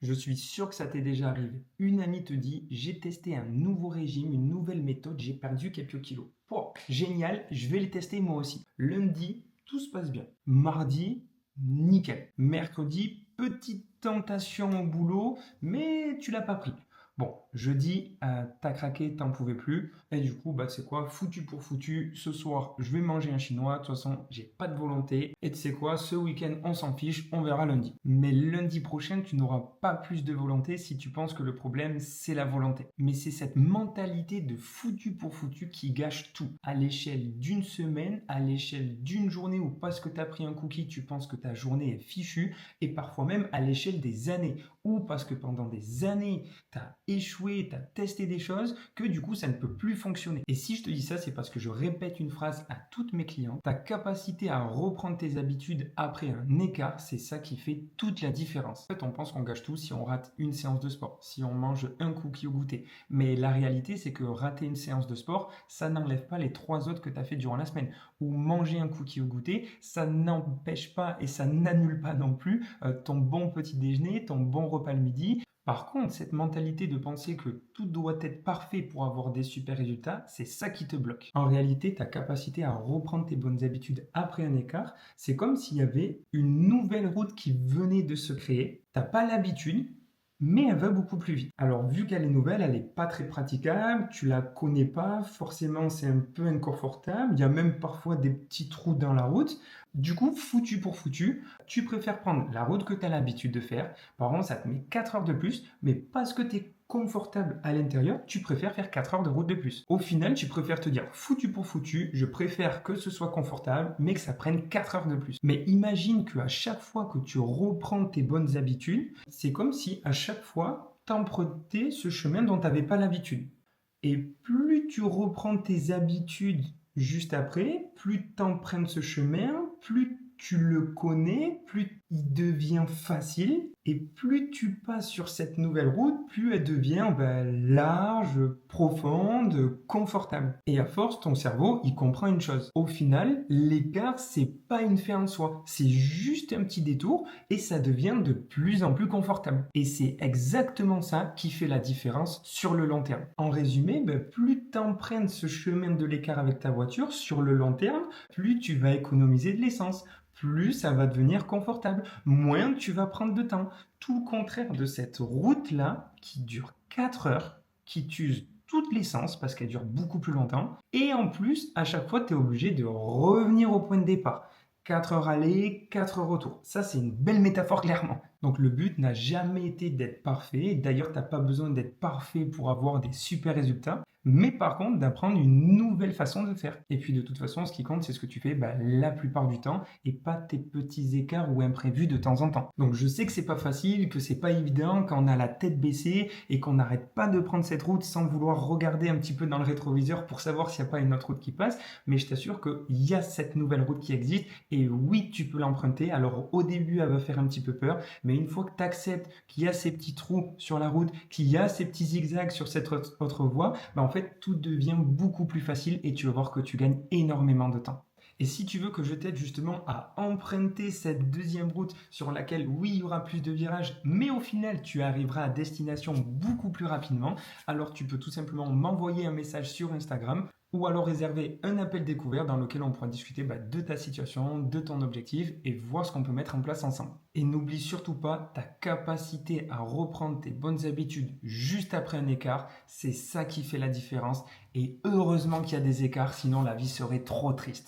Je suis sûr que ça t'est déjà arrivé. Une amie te dit, j'ai testé un nouveau régime, une nouvelle méthode, j'ai perdu quelques kilos. Pouah, génial, je vais le tester moi aussi. Lundi, tout se passe bien. Mardi, nickel. Mercredi, petite tentation au boulot, mais tu l'as pas pris. Bon, jeudi, t'as craqué, t'en pouvais plus. Et du coup, c'est quoi? Foutu pour foutu. Ce soir, je vais manger un chinois. De toute façon, j'ai pas de volonté. Et tu sais quoi? Ce week-end, on s'en fiche. On verra lundi. Mais lundi prochain, tu n'auras pas plus de volonté si tu penses que le problème, c'est la volonté. Mais c'est cette mentalité de foutu pour foutu qui gâche tout. À l'échelle d'une semaine, à l'échelle d'une journée où parce que t'as pris un cookie, tu penses que ta journée est fichue. Et parfois même à l'échelle des années. Ou parce que pendant des années, tu as échoué, tu as testé des choses, que du coup, ça ne peut plus fonctionner. Et si je te dis ça, c'est parce que je répète une phrase à toutes mes clients. Ta capacité à reprendre tes habitudes après un écart, c'est ça qui fait toute la différence. En fait, on pense qu'on gâche tout si on rate une séance de sport, si on mange un cookie au goûter. Mais la réalité, c'est que rater une séance de sport, ça n'enlève pas les 3 autres que tu as fait durant la semaine. Ou manger un cookie au goûter, ça n'empêche pas et ça n'annule pas non plus ton bon petit déjeuner, ton bon repas le midi. Par contre, cette mentalité de penser que tout doit être parfait pour avoir des super résultats, c'est ça qui te bloque. En réalité, ta capacité à reprendre tes bonnes habitudes après un écart, c'est comme s'il y avait une nouvelle route qui venait de se créer. T'as pas l'habitude, mais elle va beaucoup plus vite. Alors, vu qu'elle est nouvelle, elle n'est pas très praticable, tu la connais pas, forcément c'est un peu inconfortable, il y a même parfois des petits trous dans la route. Du coup, foutu pour foutu, tu préfères prendre la route que tu as l'habitude de faire. Par contre, ça te met 4 heures de plus, mais parce que tu es confortable à l'intérieur, tu préfères faire 4 heures de route de plus. Au final, tu préfères te dire foutu pour foutu, je préfère que ce soit confortable, mais que ça prenne 4 heures de plus. Mais imagine qu'à chaque fois que tu reprends tes bonnes habitudes, c'est comme si à chaque fois, tu empruntais ce chemin dont tu n'avais pas l'habitude. Et plus tu reprends tes habitudes juste après, plus tu empruntes ce chemin, plus tu le connais, plus il devient facile et plus tu passes sur cette nouvelle route, plus elle devient large, profonde, confortable. Et à force, ton cerveau, il comprend une chose. Au final, l'écart, c'est pas une fin en soi. C'est juste un petit détour et ça devient de plus en plus confortable. Et c'est exactement ça qui fait la différence sur le long terme. En résumé, plus tu empruntes ce chemin de l'écart avec ta voiture, sur le long terme, plus tu vas économiser de l'essence, plus ça va devenir confortable, moins tu vas prendre de temps. Tout le contraire de cette route-là qui dure 4 heures, qui t'use toute l'essence parce qu'elle dure beaucoup plus longtemps. Et en plus, à chaque fois, tu es obligé de revenir au point de départ. 4 heures aller, 4 heures retour. Ça, c'est une belle métaphore clairement. Donc le but n'a jamais été d'être parfait. D'ailleurs, tu n'as pas besoin d'être parfait pour avoir des super résultats. Mais par contre, d'apprendre une nouvelle façon de faire. Et puis de toute façon, ce qui compte, c'est ce que tu fais la plupart du temps et pas tes petits écarts ou imprévus de temps en temps. Donc je sais que c'est pas facile, que c'est pas évident quand on a la tête baissée et qu'on n'arrête pas de prendre cette route sans vouloir regarder un petit peu dans le rétroviseur pour savoir s'il n'y a pas une autre route qui passe. Mais je t'assure qu'il y a cette nouvelle route qui existe et oui, tu peux l'emprunter. Alors au début, elle va faire un petit peu peur, mais une fois que tu acceptes qu'il y a ces petits trous sur la route, qu'il y a ces petits zigzags sur cette autre voie, en fait, tout devient beaucoup plus facile et tu vas voir que tu gagnes énormément de temps. Et si tu veux que je t'aide justement à emprunter cette deuxième route sur laquelle, oui, il y aura plus de virages, mais au final, tu arriveras à destination beaucoup plus rapidement, alors tu peux tout simplement m'envoyer un message sur Instagram ou alors réserver un appel découvert dans lequel on pourra discuter de ta situation, de ton objectif et voir ce qu'on peut mettre en place ensemble. Et n'oublie surtout pas ta capacité à reprendre tes bonnes habitudes juste après un écart, c'est ça qui fait la différence et heureusement qu'il y a des écarts, sinon la vie serait trop triste.